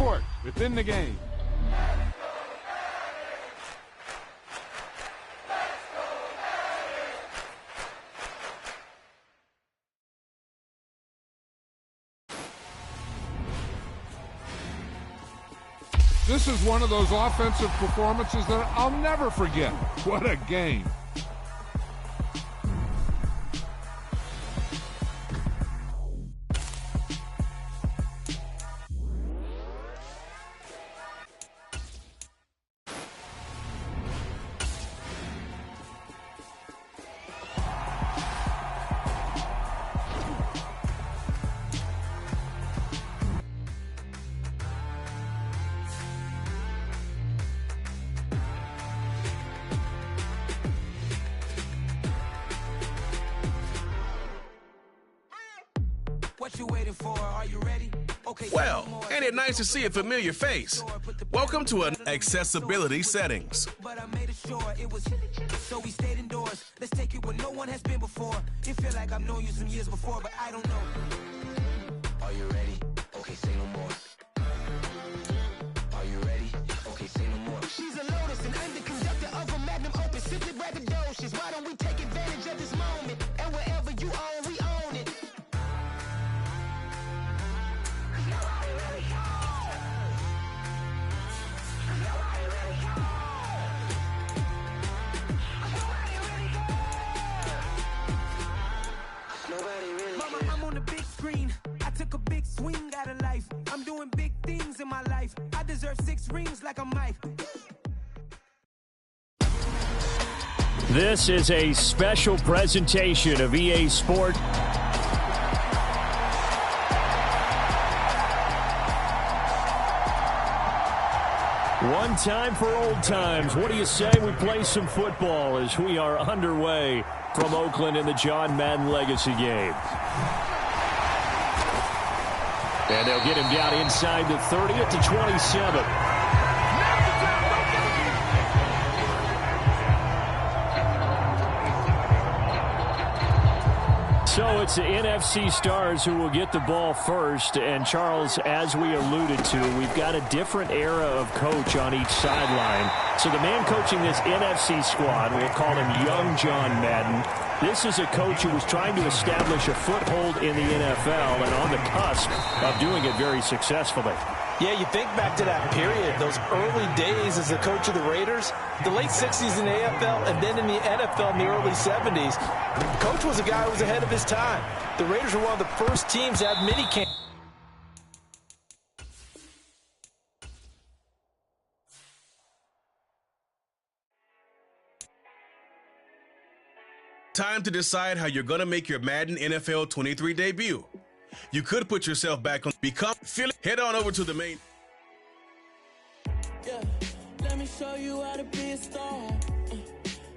short within the game. This is one of those offensive performances that I'll never forget. What a game. What you waiting for? Are you ready? Okay. Well, ain't it nice to see a familiar face? Welcome to an accessibility settings. But I made sure it was so we stayed indoors. Let's take it where no one has been before. It feel like I've known you some years before, but I don't know. Are you ready? Okay, say no more. Are you ready? Okay, say no more. She's a lotus and I'm the conductor of a magnum opus. Simply braggadocious. Why don't we take advantage of this moment? And wherever you own, we own it. Mama, I'm on the big screen. I took a big swing out of life. I'm doing big things in my life. I deserve 6 rings like I'm Mike. This is a special presentation of EA Sport. One time for old times. What do you say we play some football as we are underway from Oakland in the John Madden Legacy game? And they'll get him down inside the 30 at the 27. So it's the NFC stars who will get the ball first. And, Charles, as we alluded to, we've got a different era of coach on each sideline. So the man coaching this NFC squad, we'll call him Young John Madden. This is a coach who was trying to establish a foothold in the NFL and on the cusp of doing it very successfully. Yeah, you think back to that period, those early days as the coach of the Raiders, the late 60s in the AFL, and then in the NFL in the early 70s. The coach was a guy who was ahead of his time. The Raiders were one of the first teams to have minicamp. Time to decide how you're going to make your Madden NFL 23 debut. You could put yourself back on head on over to the main. Yeah, let me show you how to be a star.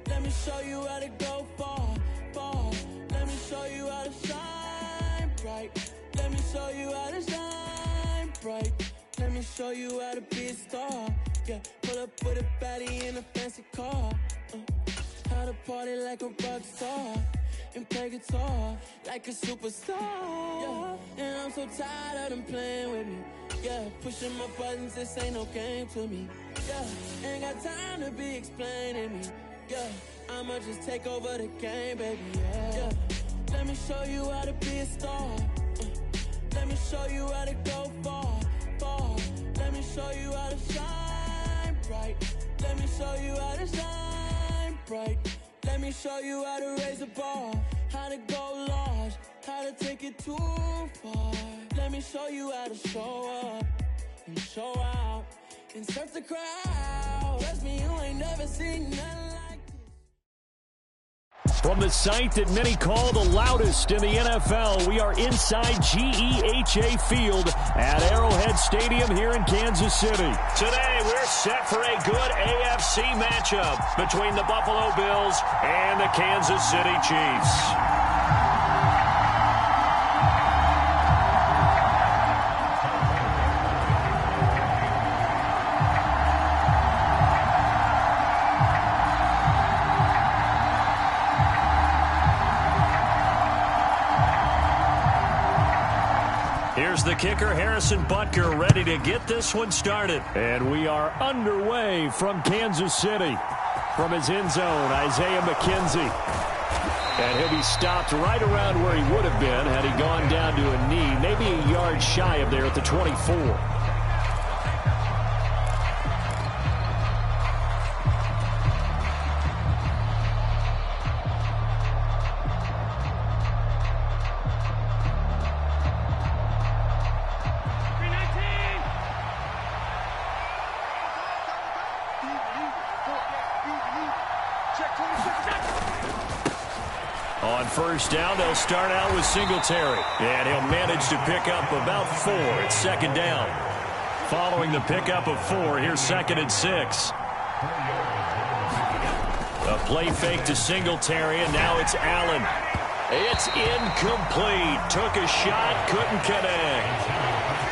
Let me show you how to go far, far. Let me show you how to shine bright. Let me show you how to shine bright. Let me show you how to be a star. Yeah, pull up with a baddie in a fancy car. How to party like a rock star and play guitar like a superstar. Yeah, and I'm so tired of them playing with me. Yeah, pushing my buttons, this ain't no game to me. Yeah, ain't got time to be explaining me. Yeah, I'ma just take over the game, baby. Yeah, let me show you how to be a star. Let me show you how to go far, far. Let me show you how to shine bright. Let me show you how to shine bright. Let me show you how to raise the bar, how to go large, how to take it too far. Let me show you how to show up and show out and surf the crowd. Trust me, you ain't never seen nothing like this. From the site that many call the loudest in the NFL, we are inside GEHA Field at Arrowhead Stadium here in Kansas City. Today, we're set for a good AFC matchup between the Buffalo Bills and the Kansas City Chiefs. Here's the kicker, Harrison Butker, ready to get this one started. And we are underway from Kansas City. From his end zone, Isaiah McKenzie. And he'll be stopped right around where he would have been had he gone down to a knee, maybe a yard shy of there at the 24. On first down, they'll start out with Singletary. And he'll manage to pick up about 4. It's second down. Following the pickup of 4, here's 2nd and 6. A play fake to Singletary, and now it's Allen. It's incomplete. Took a shot, couldn't connect.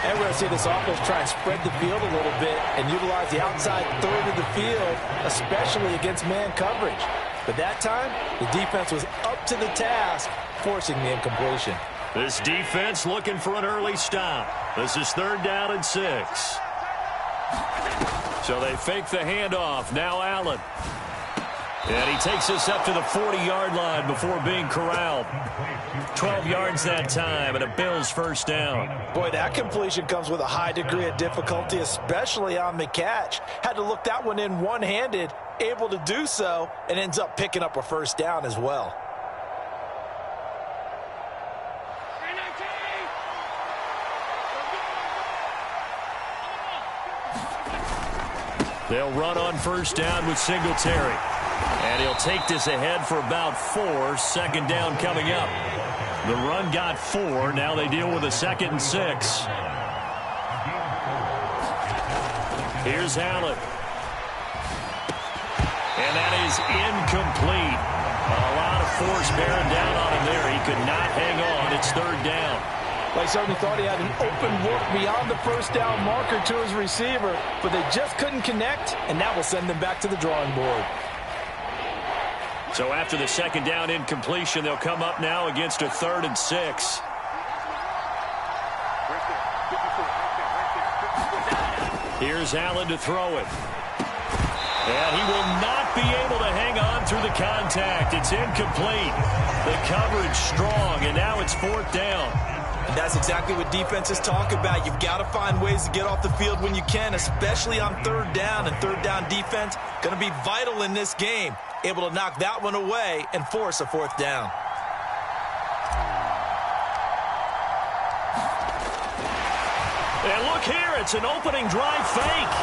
And we're going to see this offense try and spread the field a little bit and utilize the outside third of the field, especially against man coverage. But that time, the defense was up to the task, forcing the incompletion. This defense looking for an early stop. This is 3rd down and 6. So they fake the handoff. Now Allen. And he takes this up to the 40-yard line before being corralled. 12 yards that time, and a Bills first down. Boy, that completion comes with a high degree of difficulty, especially on the catch. Had to look that one in one-handed, able to do so, and ends up picking up a first down as well. They'll run on first down with Singletary. And he'll take this ahead for about 4. 2nd down coming up. The run got 4. Now they deal with a 2nd and 6. Here's Allen. And that is incomplete. A lot of force bearing down on him there. He could not hang on. It's 3rd down. Well, he certainly thought he had an open look beyond the first down marker to his receiver, but they just couldn't connect, and that will send them back to the drawing board. So after the 2nd down incompletion, they'll come up now against a 3rd and 6. Here's Allen to throw it. And he will not be able to hang on through the contact. It's incomplete. The coverage strong, and now it's 4th down. And that's exactly what defenses talk about. You've got to find ways to get off the field when you can, especially on 3rd down. And 3rd down defense going to be vital in this game. Able to knock that one away and force a 4th down. And look here, it's an opening drive fake.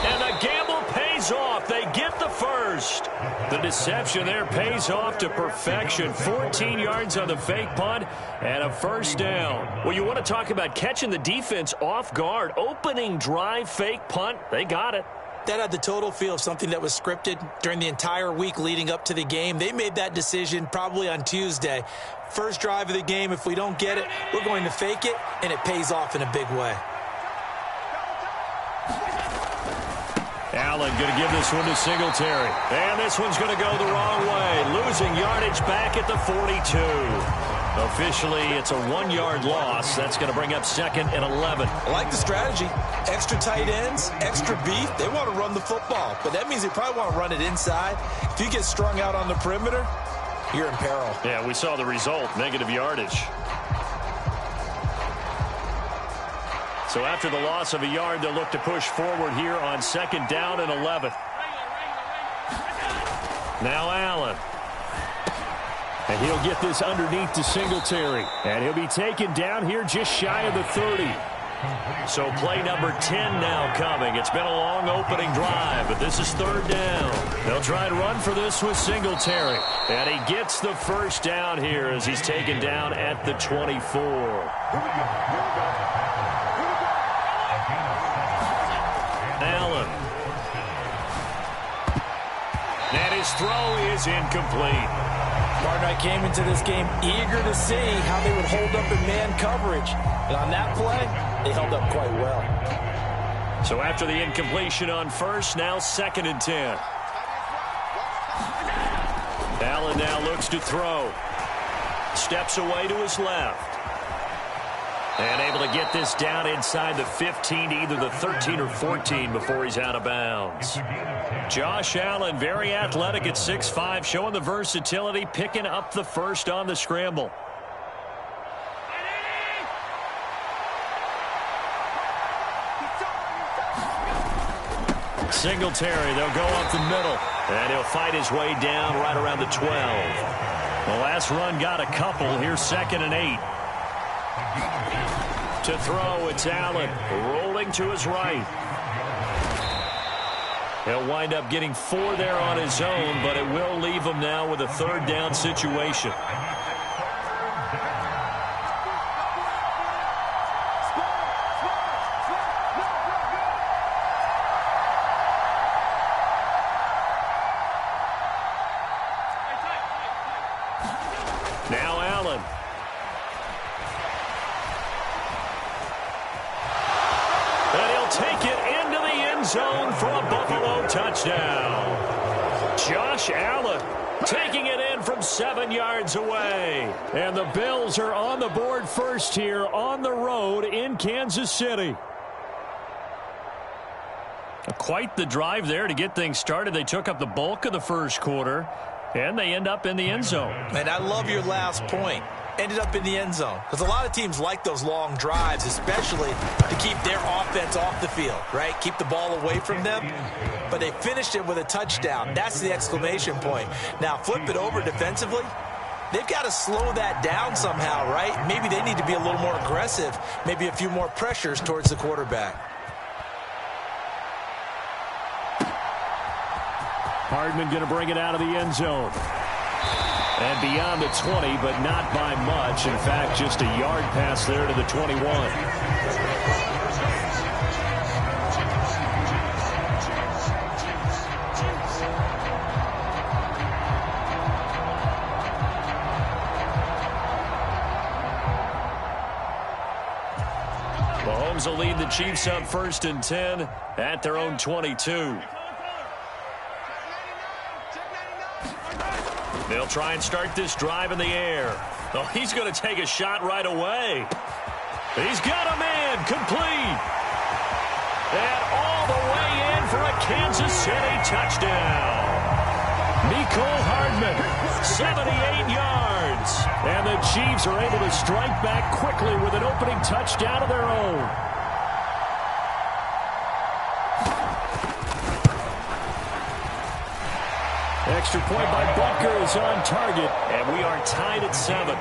And the gamble pays off. They get the first. The deception there pays off to perfection. 14 yards on the fake punt and a first down. Well, you want to talk about catching the defense off guard. Opening drive, fake punt. They got it. That had the total feel of something that was scripted during the entire week leading up to the game. They made that decision probably on Tuesday. First drive of the game, if we don't get it, we're going to fake it, and it pays off in a big way. Allen going to give this one to Singletary. And this one's going to go the wrong way. Losing yardage back at the 42. Officially, it's a 1-yard loss. That's going to bring up 2nd and 11. I like the strategy. Extra tight ends, extra beef. They want to run the football, but that means they probably want to run it inside. If you get strung out on the perimeter, you're in peril. Yeah, we saw the result, negative yardage. So after the loss of a yard, they'll look to push forward here on 2nd down and 11. Now Allen. And he'll get this underneath to Singletary. And he'll be taken down here just shy of the 30. So play number 10 now coming. It's been a long opening drive, but this is 3rd down. They'll try and run for this with Singletary. And he gets the first down here as he's taken down at the 24. Allen. And his throw is incomplete. Partner, I came into this game eager to see how they would hold up in man coverage. And on that play, they held up quite well. So after the incompletion on first, now 2nd and 10. Allen now looks to throw. Steps away to his left. And able to get this down inside the 15 to either the 13 or 14 before he's out of bounds. Josh Allen, very athletic at 6'5", showing the versatility, picking up the first on the scramble. Singletary, they'll go up the middle. And he'll fight his way down right around the 12. The last run got a couple. Here's 2nd and 8. To throw, it's Allen, rolling to his right. He'll wind up getting 4 there on his own, but it will leave him now with a 3rd down situation. Now Allen. And he'll take it into the end zone for a Buffalo touchdown. Josh Allen taking it in from 7 yards away. And the Bills are on the board first here on the road in Kansas City. Quite the drive there to get things started. They took up the bulk of the first quarter, and they end up in the end zone. And I love your last point. Ended up in the end zone. Because a lot of teams like those long drives, especially to keep their offense off the field, right? Keep the ball away from them. But they finished it with a touchdown. That's the exclamation point. Now, flip it over defensively. They've got to slow that down somehow, right? Maybe they need to be a little more aggressive. Maybe a few more pressures towards the quarterback. Hardman going to bring it out of the end zone. And beyond the 20, but not by much. In fact, just a yard pass there to the 21. Mahomes will lead the Chiefs up 1st and 10 at their own 22. They'll try and start this drive in the air. Oh, he's going to take a shot right away. He's got a man complete. And all the way in for a Kansas City touchdown. Mecole Hardman, 78 yards. And the Chiefs are able to strike back quickly with an opening touchdown of their own. Extra point by Butker is on target, and we are tied at 7.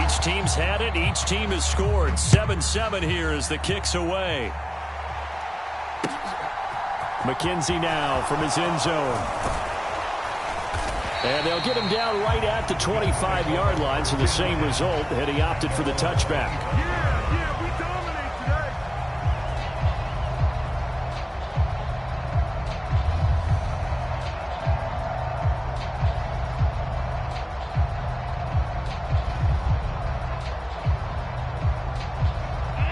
Each team's had it. Each team has scored. 7-7 here as the kick's away. McKenzie now from his end zone. And they'll get him down right at the 25-yard line, so the same result had he opted for the touchback. Yeah, we dominate today.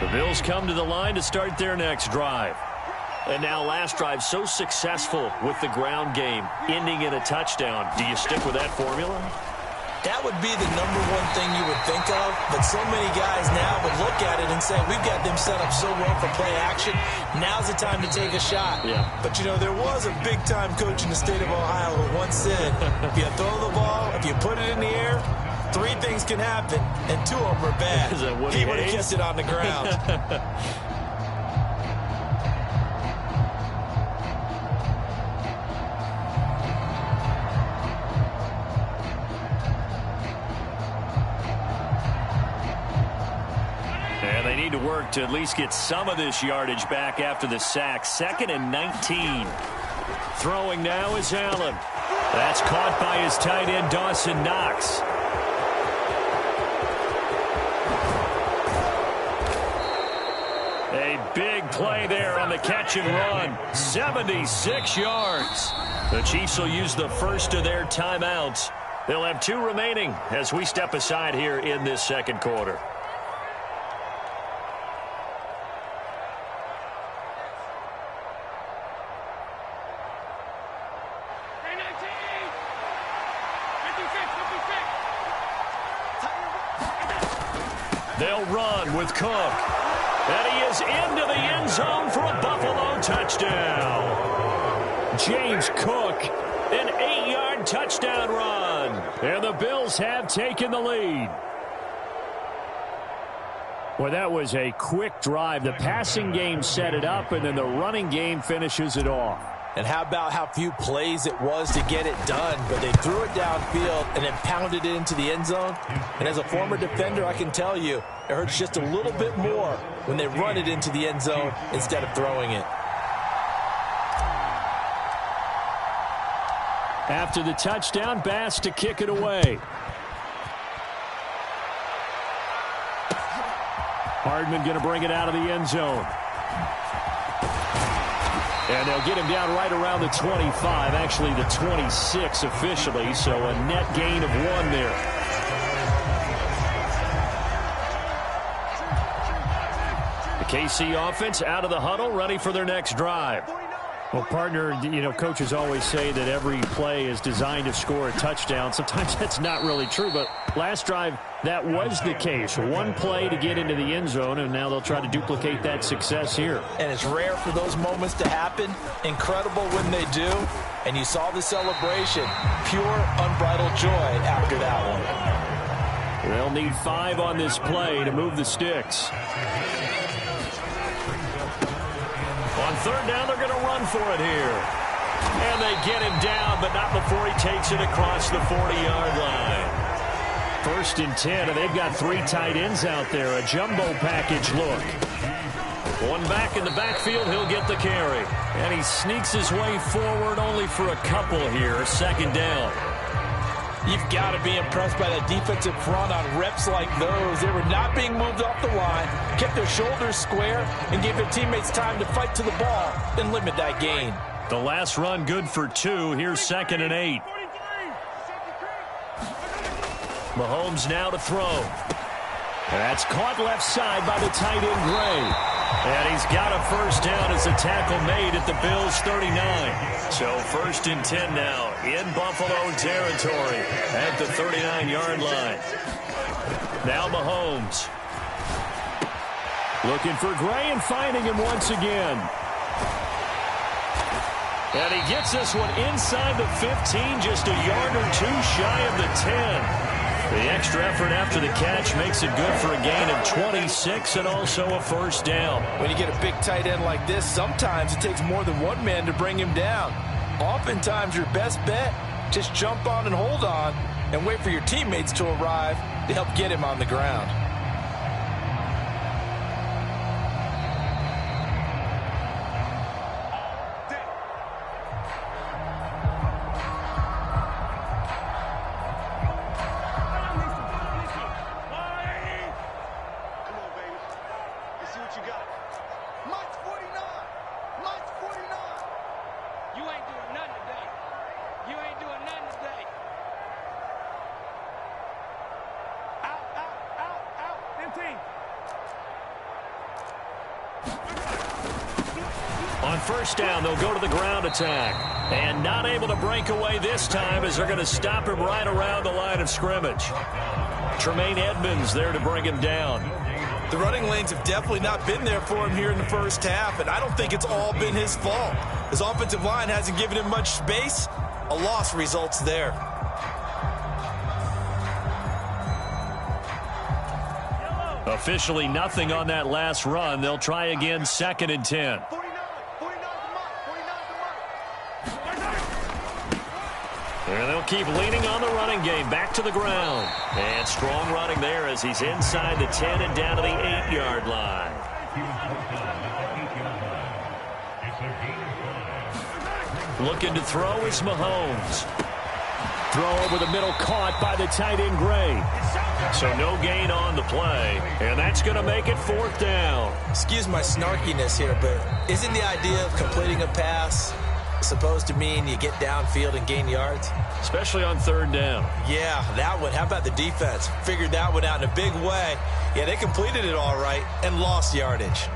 The Bills come to the line to start their next drive. And now last drive so successful with the ground game, ending in a touchdown. Do you stick with that formula? That would be the number one thing you would think of, but so many guys now would look at it and say, we've got them set up so well for play action. Now's the time to take a shot. Yeah. But, you know, there was a big-time coach in the state of Ohio who once said, if you throw the ball, if you put it in the air, 3 things can happen, and 2 of them are bad. He would have kept it on the ground. To work to at least get some of this yardage back after the sack. 2nd and 19. Throwing now is Allen. That's caught by his tight end, Dawson Knox. A big play there on the catch and run. 76 yards. The Chiefs will use the first of their timeouts They'll have 2 remaining as we step aside here in this second quarter. They'll run with Cook. And he is into the end zone for a Buffalo touchdown. James Cook, an 8-yard touchdown run. And the Bills have taken the lead. Well, that was a quick drive. The passing game set it up, and then the running game finishes it off. And how about how few plays it was to get it done, but they threw it downfield and then pounded it into the end zone. And as a former defender, I can tell you, it hurts just a little bit more when they run it into the end zone instead of throwing it. After the touchdown, Bass to kick it away. Hardman going to bring it out of the end zone. And they'll get him down right around the 25, actually the 26 officially, so a net gain of 1 there. The KC offense out of the huddle, ready for their next drive. Well, partner, you know, coaches always say that every play is designed to score a touchdown. Sometimes that's not really true, but last drive, that was the case. 1 play to get into the end zone, and now they'll try to duplicate that success here. And it's rare for those moments to happen. Incredible when they do. And you saw the celebration. Pure, unbridled joy after that one. They'll need 5 on this play to move the sticks. On 3rd down, they're going to run for it here. And they get him down, but not before he takes it across the 40-yard line. 1st and 10, and they've got 3 tight ends out there. A jumbo package look. 1 back in the backfield, he'll get the carry. And he sneaks his way forward only for a couple here. 2nd down. You've got to be impressed by that defensive front on reps like those. They were not being moved off the line, kept their shoulders square, and gave their teammates time to fight to the ball and limit that gain. The last run good for 2. Here's 2nd and 8. Mahomes now to throw. And that's caught left side by the tight end Gray. And he's got a 1st down as a tackle made at the Bills' 39. So 1st and 10 now in Buffalo territory at the 39-yard line. Now Mahomes. Looking for Gray and finding him once again. And he gets this one inside the 15, just a yard or 2 shy of the 10. The extra effort after the catch makes it good for a gain of 26 and also a 1st down. When you get a big tight end like this, sometimes it takes more than 1 man to bring him down. Oftentimes your best bet, just jump on and hold on and wait for your teammates to arrive to help get him on the ground. On 1st down, they'll go to the ground attack. And not able to break away this time as they're going to stop him right around the line of scrimmage. Tremaine Edmonds there to bring him down. The running lanes have definitely not been there for him here in the 1st half, and I don't think it's all been his fault. His offensive line hasn't given him much space. A loss results there. Officially nothing on that last run. They'll try again 2nd and 10. And they'll keep leaning on the running game. Back to the ground. And strong running there as he's inside the 10 and down to the 8-yard line. Looking to throw is Mahomes. Throw over the middle caught by the tight end Gray. So no gain on the play. And that's going to make it 4th down. Excuse my snarkiness here, but isn't the idea of completing a pass supposed to mean you get downfield and gain yards? Especially on third down. Yeah, that one. How about the defense? Figured that one out in a big way. Yeah, they completed it all right and lost yardage.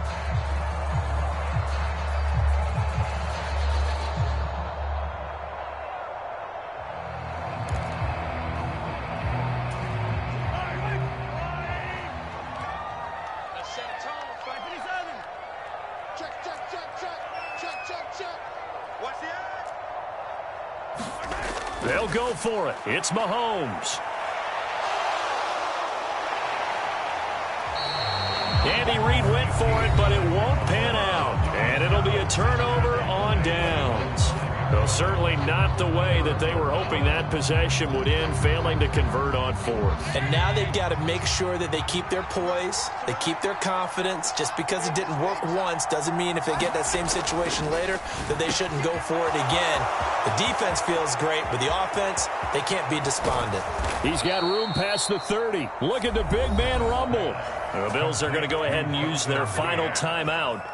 They'll go for it. It's Mahomes. Andy Reid went for it, but it won't pan out. And it'll be a turnover on downs. Though certainly not the way that they were hoping that possession would end, failing to convert on fourth. And now they've got to make sure that they keep their poise, they keep their confidence. Just because it didn't work once doesn't mean if they get that same situation later that they shouldn't go for it again. The defense feels great, but the offense, they can't be despondent. He's got room past the 30. Look at the big man rumble. The Bills are going to go ahead and use their final timeout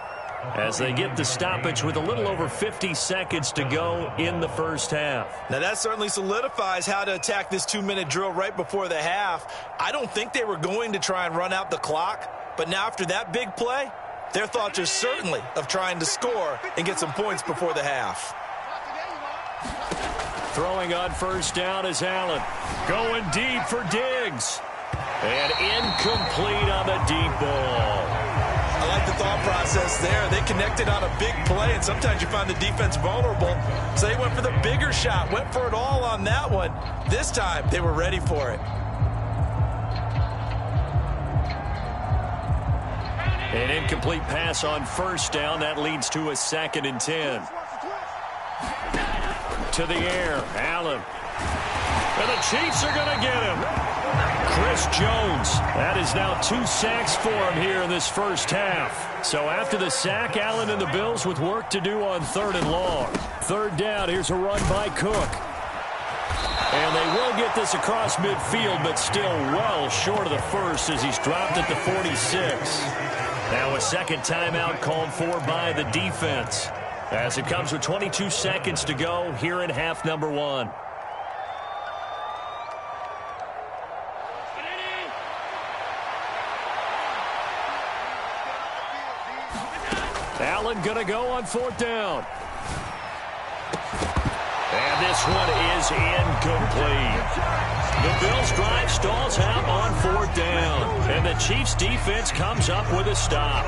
as they get the stoppage with a little over 50 seconds to go in the first half. Now that certainly solidifies how to attack this 2-minute drill right before the half. I don't think they were going to try and run out the clock, but now after that big play, their thoughts are certainly of trying to score and get some points before the half. Throwing on first down is Allen. Going deep for Diggs. And incomplete on the deep ball. I like the thought process there. They connected on a big play, and sometimes you find the defense vulnerable. So they went for the bigger shot, went for it all on that one. This time, they were ready for it. An incomplete pass on first down. That leads to a 2nd and 10. To the air, Allen. And the Chiefs are going to get him. Chris Jones. That is now 2 sacks for him here in this first half. So after the sack, Allen and the Bills with work to do on 3rd and long. 3rd down, here's a run by Cook. And they will get this across midfield, but still well short of the first as he's dropped at the 46. Now a 2nd timeout called for by the defense, as it comes with 22 seconds to go here in half number 1. Allen going to go on 4th down. And this one is incomplete. The Bills' drive stalls out on 4th down. And the Chiefs' defense comes up with a stop.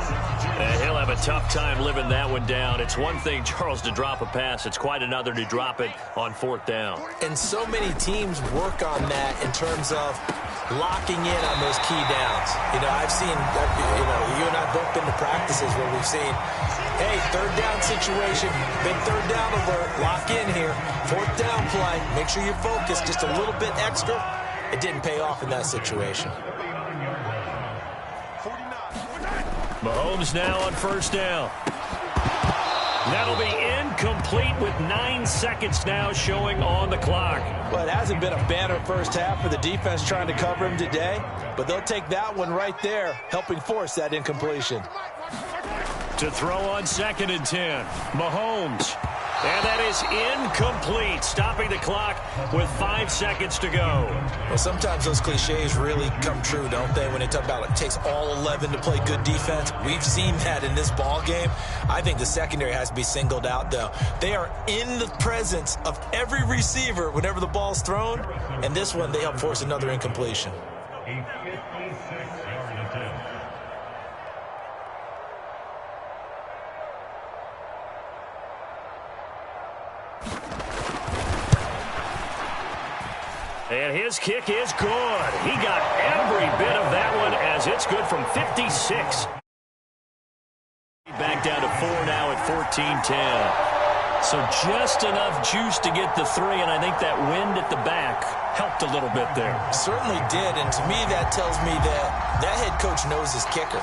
And he'll have a tough time living that one down. It's one thing, Charles, to drop a pass. It's quite another to drop it on 4th down. And so many teams work on that in terms of locking in on those key downs. You know, I've seen, you and I both been to practices where we've seen, hey, 3rd down situation, big 3rd down alert, lock in here, 4th down play, make sure you focus just a little bit extra. It didn't pay off in that situation. Mahomes now on 1st down. That'll be incomplete with 9 seconds now showing on the clock. Well, it hasn't been a banner first half for the defense trying to cover him today, but they'll take that one right there, helping force that incompletion. To throw on 2nd and 10, Mahomes. And that is incomplete, stopping the clock with 5 seconds to go. Well, sometimes those cliches really come true, don't they, when they talk about it takes all 11 to play good defense. We've seen that in this ball game. I think the secondary has to be singled out, though. They are in the presence of every receiver whenever the ball's thrown, and this one, they help force another incompletion. And his kick is good. He got every bit of that one as it's good from 56. Back down to 4 now at 14-10. So just enough juice to get the 3, and I think that wind at the back helped a little bit there. Certainly did, and to me that tells me that head coach knows his kicker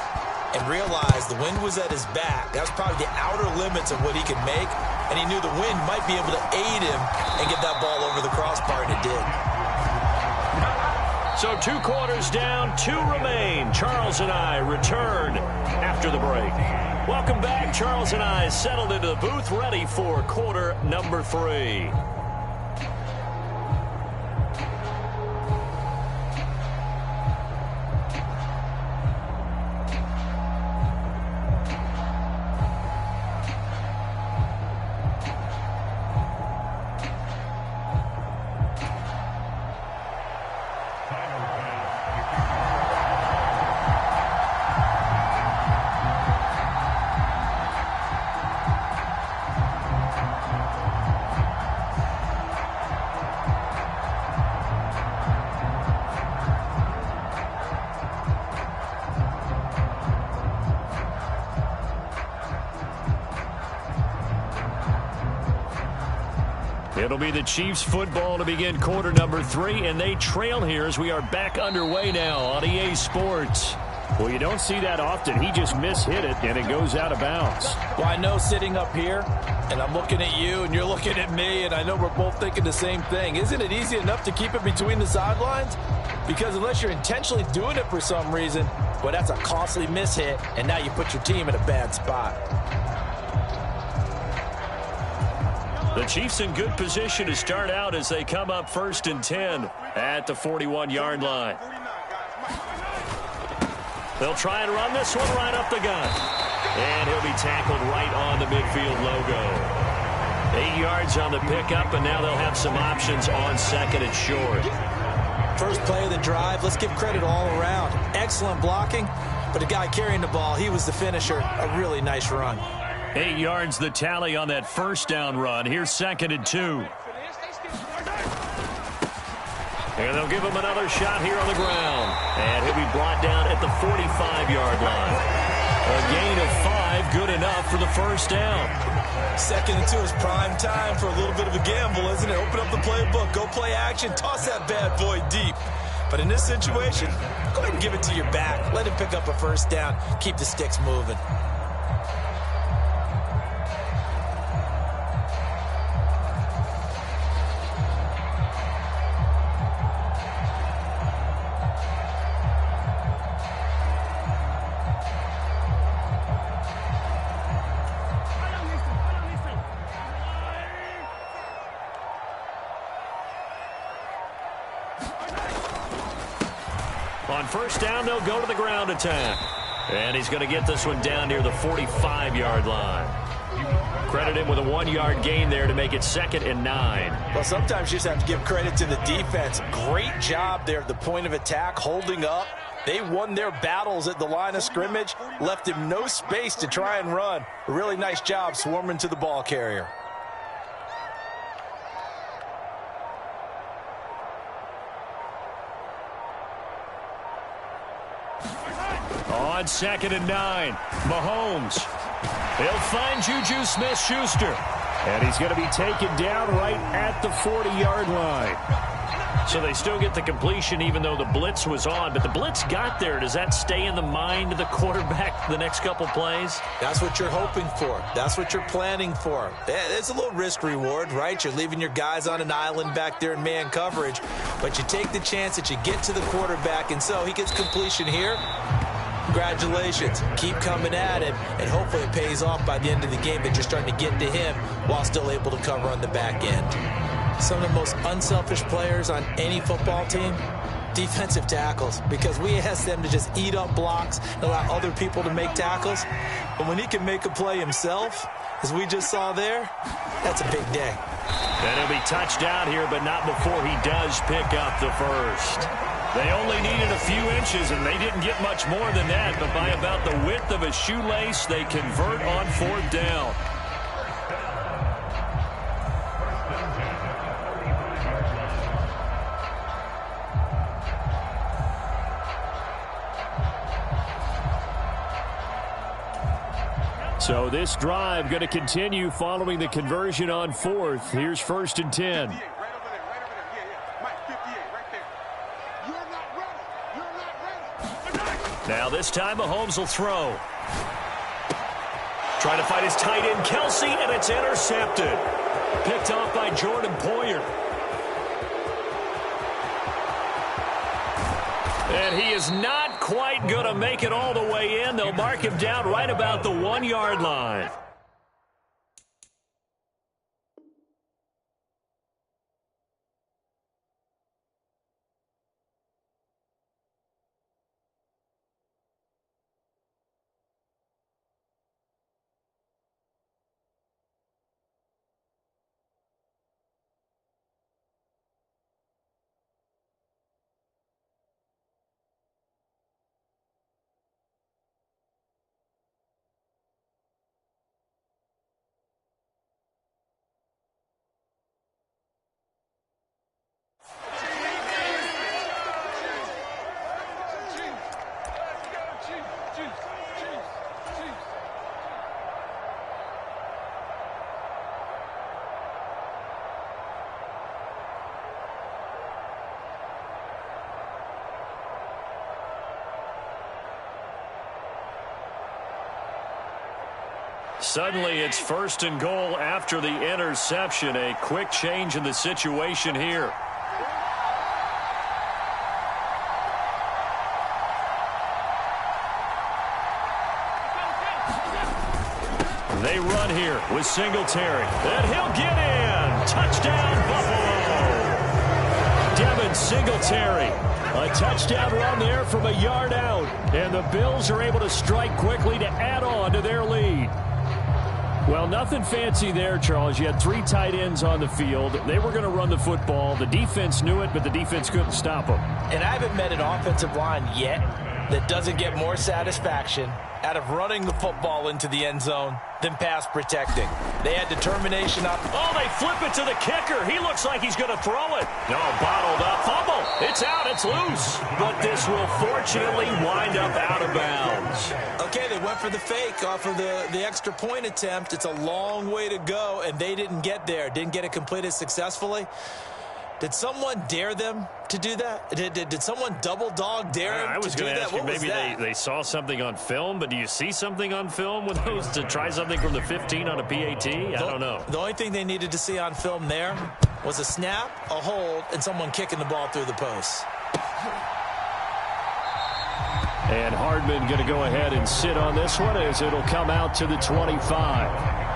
and realized the wind was at his back. That was probably the outer limits of what he could make, and he knew the wind might be able to aid him and get that ball over the crossbar, and it did. So 2 quarters down, 2 remain. Charles and I return after the break. Welcome back. Charles and I settled into the booth, ready for quarter number 3. It'll be the Chiefs football to begin quarter number 3, and they trail here as we are back underway now on EA Sports. Well, you don't see that often. He just mishit it, and it goes out of bounds. Well, I know sitting up here, and I'm looking at you, and you're looking at me, and I know we're both thinking the same thing. Isn't it easy enough to keep it between the sidelines? Because unless you're intentionally doing it for some reason, well, that's a costly mishit, and now you put your team in a bad spot. The Chiefs in good position to start out as they come up 1st and 10 at the 41-yard line. They'll try and run this one right up the gut. And he'll be tackled right on the midfield logo. 8 yards on the pickup, and now they'll have some options on 2nd and short. First play of the drive, let's give credit all around. Excellent blocking, but the guy carrying the ball, he was the finisher. A really nice run. 8 yards the tally on that first down run. Here's 2nd and 2. And they'll give him another shot here on the ground. And he'll be brought down at the 45-yard line. A gain of 5, good enough for the first down. 2nd and 2 is prime time for a little bit of a gamble, isn't it? Open up the playbook, go play action, toss that bad boy deep. But in this situation, go ahead and give it to your back. Let him pick up a first down. Keep the sticks moving. On first down, they'll go to the ground attack. And he's going to get this one down near the 45-yard line. Credit him with a 1-yard gain there to make it 2nd and 9. Well, sometimes you just have to give credit to the defense. Great job there at the point of attack, holding up. They won their battles at the line of scrimmage, left him no space to try and run. A really nice job swarming to the ball carrier. On 2nd and 9, Mahomes. He'll find Juju Smith-Schuster. And he's going to be taken down right at the 40-yard line. So they still get the completion even though the blitz was on. But the blitz got there. Does that stay in the mind of the quarterback the next couple plays? That's what you're hoping for. That's what you're planning for. It's a little risk reward, right? You're leaving your guys on an island back there in man coverage. But you take the chance that you get to the quarterback. And so he gets completion here. Congratulations. Keep coming at it, and hopefully it pays off by the end of the game that you're starting to get to him while still able to cover on the back end. Some of the most unselfish players on any football team, defensive tackles, because we ask them to just eat up blocks and allow other people to make tackles. But when he can make a play himself, as we just saw there, that's a big day. And he'll be touched out here, but not before he does pick up the first. They only needed a few inches, and they didn't get much more than that. But by about the width of a shoelace, they convert on 4th down. So this drive going to continue following the conversion on 4th. Here's 1st and 10. Now this time Mahomes will throw. Trying to find his tight end, Kelsey, and it's intercepted. Picked off by Jordan Poyer. And he is not quite going to make it all the way in. They'll mark him down right about the 1-yard line. Suddenly, it's 1st and goal after the interception. A quick change in the situation here. They run here with Singletary. And he'll get in. Touchdown, Buffalo. Devin Singletary. A touchdown run there from a yard out. And the Bills are able to strike quickly to add on to their lead. Well, nothing fancy there, Charles. You had 3 tight ends on the field. They were going to run the football. The defense knew it, but the defense couldn't stop them. And I haven't met an offensive line yet that doesn't get more satisfaction out of running the football into the end zone than pass protecting. They had determination up. Oh, they flip it to the kicker. He looks like he's going to throw it. No, bottled up. Fumble. It's out. It's loose. But this will fortunately wind up out of bounds. Okay, they went for the fake off of the extra point attempt. It's a long way to go, and they didn't get there. Didn't get it completed successfully. Did someone dare them to do that? Did someone double dog dare them to do that? I was going to ask you, maybe they saw something on film, but do you see something on film with those to try something from the 15 on a PAT? I don't know. The only thing they needed to see on film there was a snap, a hold, and someone kicking the ball through the post. And Hardman going to go ahead and sit on this one as it'll come out to the 25.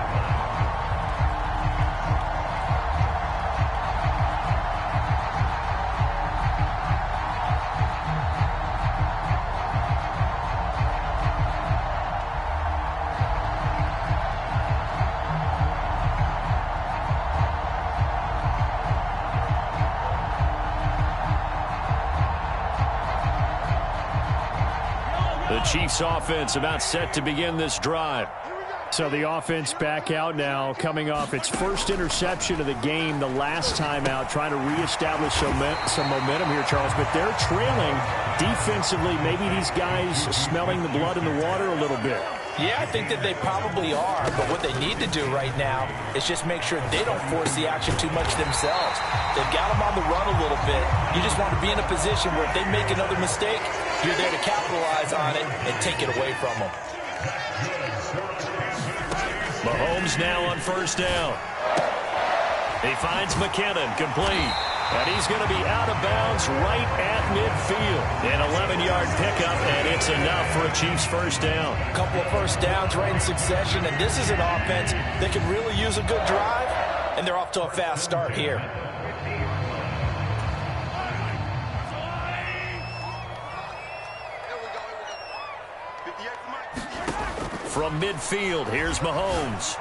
The Chiefs offense about set to begin this drive. So the offense back out now, coming off its first interception of the game the last time out, trying to reestablish some momentum here, Charles. But they're trailing defensively. Maybe these guys smelling the blood in the water a little bit. Yeah, I think that they probably are, but what they need to do right now is just make sure they don't force the action too much themselves. They've got them on the run a little bit. You just want to be in a position where if they make another mistake, you're there to capitalize on it and take it away from them. Mahomes now on first down. He finds McKinnon complete. And he's going to be out of bounds right at midfield. An 11-yard pickup, and it's enough for a Chiefs first down. A couple of first downs right in succession, and this is an offense that could really use a good drive, and they're off to a fast start here. From midfield, here's Mahomes.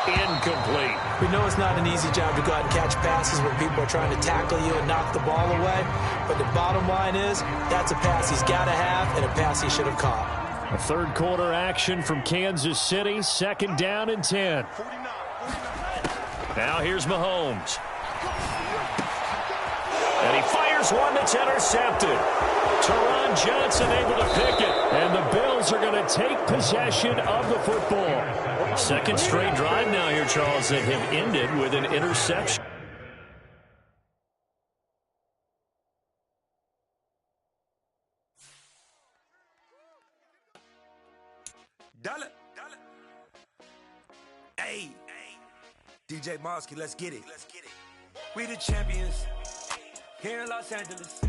Incomplete. We know it's not an easy job to go out and catch passes when people are trying to tackle you and knock the ball away. But the bottom line is, that's a pass he's got to have and a pass he should have caught. A third quarter action from Kansas City. Second down and 10. Now here's Mahomes. And he fires one that's intercepted. Teron Johnson able to pick it. And the Bills are going to take possession of the football. Second straight drive now here, Charles, that have ended with an interception. Dollar. Hey. DJ Mosky, let's get it. We the champions here in Los Angeles.